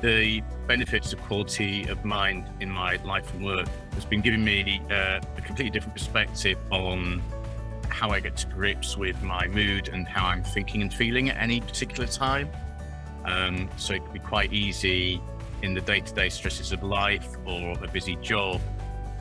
The benefits of quality of mind in my life and work has been giving me a completely different perspective on how I get to grips with my mood and how I'm thinking and feeling at any particular time. So it can be quite easy in the day-to-day stresses of life or a busy job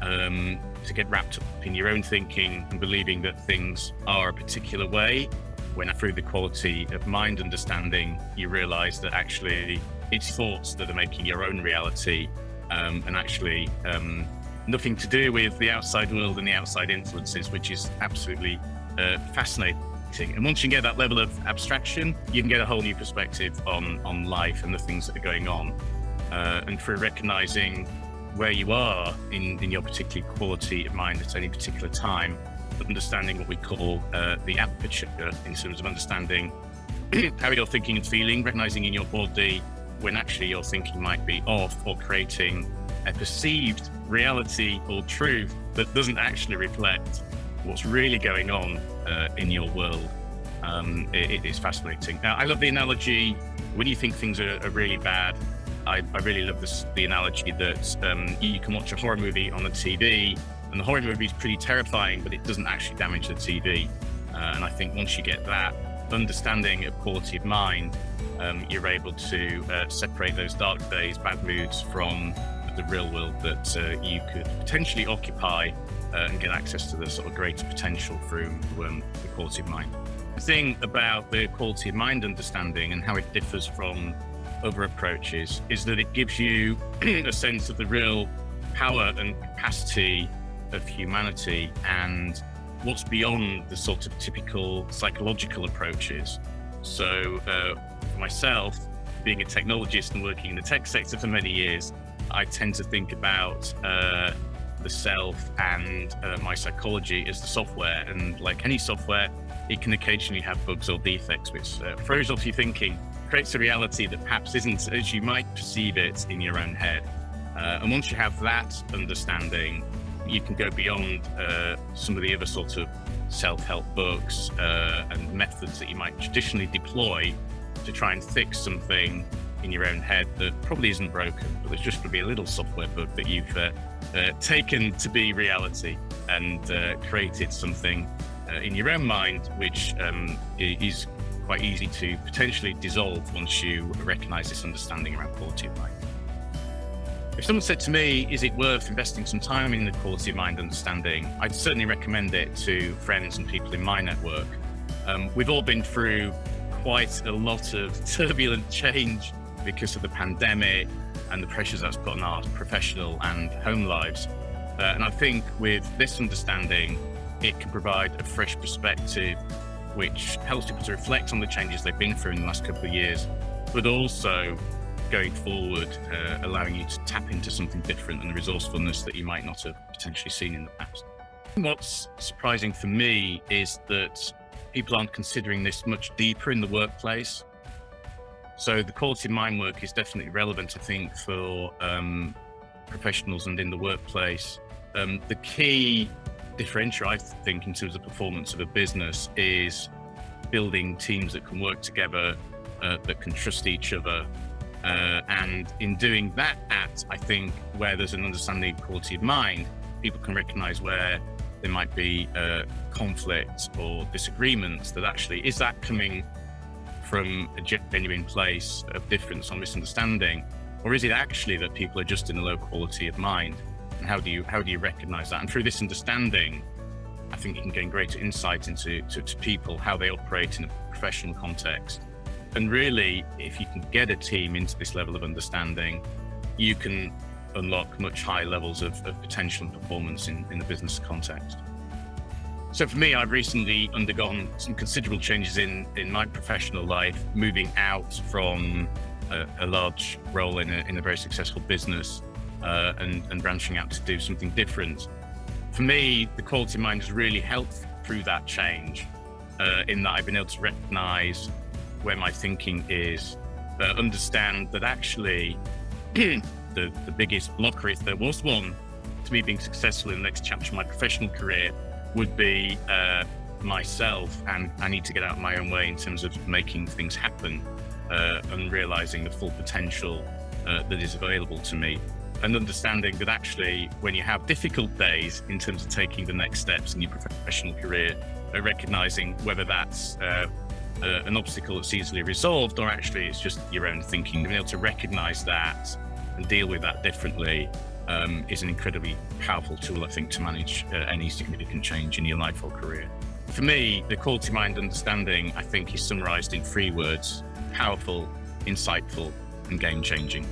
to get wrapped up in your own thinking and believing that things are a particular way, when through the quality of mind understanding, you realize that actually it's thoughts that are making your own reality, and actually nothing to do with the outside world and the outside influences, which is absolutely fascinating. And once you get that level of abstraction, you can get a whole new perspective on life and the things that are going on. And through recognizing where you are in your particular quality of mind at any particular time, understanding what we call the aperture in terms of understanding how you're thinking and feeling, recognizing in your body when actually your thinking might be off, or creating a perceived reality or truth that doesn't actually reflect what's really going on in your world. It is fascinating. Now, I love the analogy when you think things are really bad. I really love the analogy that you can watch a horror movie on the TV, and the horror movie is pretty terrifying, but it doesn't actually damage the TV. And I think once you get that understanding of quality of mind, you're able to separate those dark days, bad moods from the real world that you could potentially occupy and get access to the sort of greater potential through the quality of mind. The thing about the quality of mind understanding and how it differs from other approaches is that it gives you a sense of the real power and capacity of humanity and what's beyond the sort of typical psychological approaches. So for myself, being a technologist and working in the tech sector for many years, I tend to think about the self and my psychology as the software. And like any software, it can occasionally have bugs or defects, which throws off your thinking, creates a reality that perhaps isn't as you might perceive it in your own head. And once you have that understanding, you can go beyond some of the other sorts of self-help books and methods that you might traditionally deploy to try and fix something in your own head that probably isn't broken, but there's just going to be a little software bug that you've taken to be reality and created something in your own mind, which is quite easy to potentially dissolve once you recognize this understanding around quality of mind. If someone said to me, is it worth investing some time in the quality of mind understanding? I'd certainly recommend it to friends and people in my network. We've all been through quite a lot of turbulent change because of the pandemic and the pressures that's put on our professional and home lives. And I think with this understanding, it can provide a fresh perspective, which helps people to reflect on the changes they've been through in the last couple of years, but also going forward, allowing you to tap into something different and the resourcefulness that you might not have potentially seen in the past. What's surprising for me is that people aren't considering this much deeper in the workplace. So the quality of mind work is definitely relevant, I think, for professionals and in the workplace. The key differentiator, I think, in terms of performance of a business is building teams that can work together, that can trust each other. And in doing that, I think where there's an understanding of quality of mind, people can recognize where there might be conflict or disagreements, that actually, is that coming from a genuine place of difference or misunderstanding, or is it actually that people are just in a low quality of mind? And how do you recognize that? And through this understanding, I think you can gain greater insight into to people, how they operate in a professional context. And really, if you can get a team into this level of understanding, you can unlock much higher levels of potential and performance in the business context. So for me, I've recently undergone some considerable changes in my professional life, moving out from a large role in a very successful business and branching out to do something different. For me, the quality of mind has really helped through that change, in that I've been able to recognize where my thinking is, understand that actually the biggest blocker, if there was one, to me being successful in the next chapter of my professional career, would be myself, and I need to get out of my own way in terms of making things happen and realizing the full potential that is available to me, and understanding that actually when you have difficult days in terms of taking the next steps in your professional career, recognizing whether that's an obstacle that's easily resolved or actually it's just your own thinking. Being able to recognize that and deal with that differently is an incredibly powerful tool, I think, to manage any significant change in your life or career. For me, the quality mind understanding, I think, is summarized in 3 words: powerful, insightful, and game-changing.